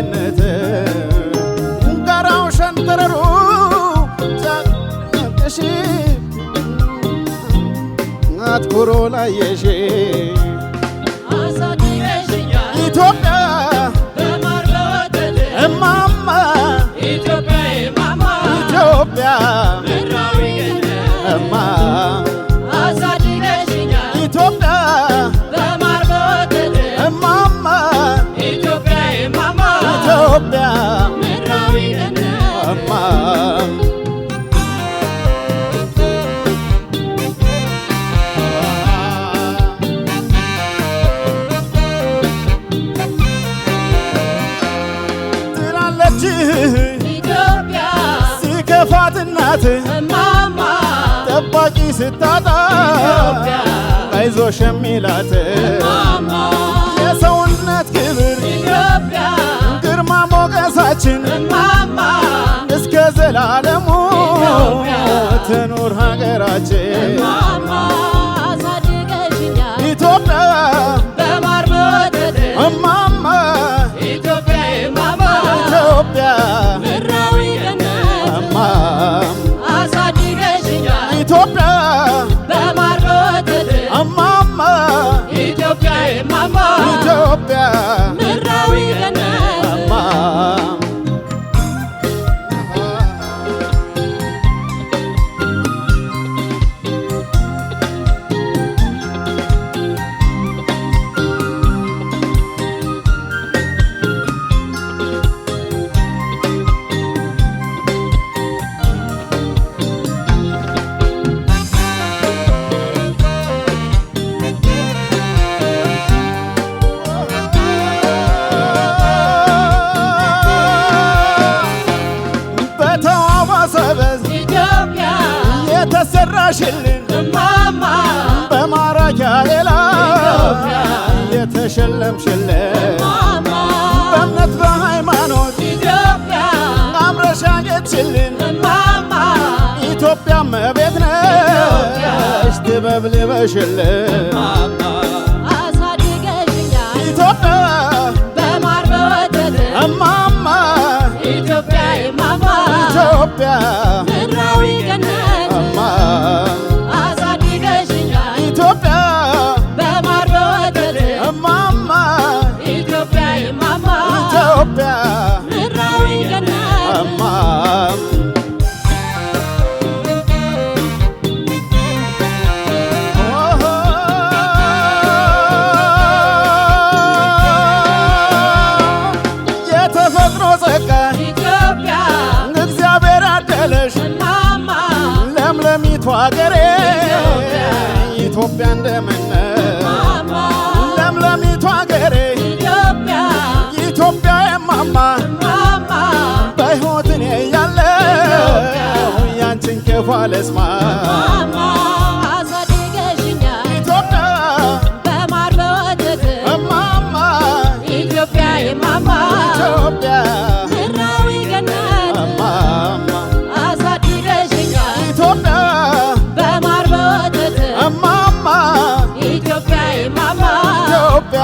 ገነት ጋራው ሸንተረሩ ዛቅሽ አትኩሮ ላየሽ አሳድገሽኛል ኢትዮጵያ በማር በወተት እማማ ኢትዮጵያ ማማ ኢትዮጵያ ምድራዊ ገነት እማ አሳድገሽኛል ኢትዮጵያ በማር በወተት እማማ ኢትዮጵያ ማማ ኢትዮጵያ ምድራዊ ገነት እማ ትላለች ኢትዮጵያ ሲከፋት እናት እማማ ጠባቂ ስታጣ ኢትዮጵያ አይዞሽ የሚላት ማማ የሰውነት ክብር ኢትዮጵያ ግርማ ሞገሳችን እማማ እስከ ዘላለሙ ኢትዮጵያ ትኑር ሀገራችን ማማ አሳድገሽኛል ኢትዮጵያ በማር በወተት እማማ ኢትዮጵያ ማማ ኢትዮጵያ ምድራዊ ገነት እማ አሳድገሽኛል ኢትዮጵያ በማር በወተት እማማ ኢትዮጵያ ማማ ኢትዮጵያ ምድራዊ ገነት እማ በተዋበ ሰበዝ ኢትዮጵያ የተሰራሽልን እማማ በማራኪ ሌላ ኢትዮጵያ የተሸለምሽልን ማማ በእምነት በሃይማኖት ኢትዮጵያ አምረሽ ያጌጥሽልን እማማ ኢትዮጵያ መቤት ነሽ ጥበብ ልበሽልን ማማ አሳድገሽኛል ኢትዮጵያ በማር በወተት እማማ ኢትዮጵያ ማማ ኢትዮጵያ ምድራዊ ገነት እማ አሳድገሽኛል ኢትዮጵያ በማር በወተት እማማ ኢትዮጵያ ማማ ኢትዮጵያ ምድራዊ ገነት እማ የተፈጥሮ ጸጋ ኢትዮጵያ እግዚአብሔር አደለሽ ማማ ለምለሚቱ ሀገሬ ኢትዮጵያ ኢትዮጵያ እንደምን ማማ ለምለሚቱ ሀገሬ ኢትዮጵያ ኢትዮጵያ የማማ ማማ በሕይወት እኔ ያለው ያንቺን ክፉ ልስማ ማማ አሳድገሽኛል ኢትዮጵያ በማር በወተት እማማ ኢትዮጵያ ማማ ኢትዮጵያ ምድራዊ ገነት እማማ አሳድገሽኛል ኢትዮጵያ በማር በወተት እማማ ኢትዮጵያ ማማ ኢትዮጵያ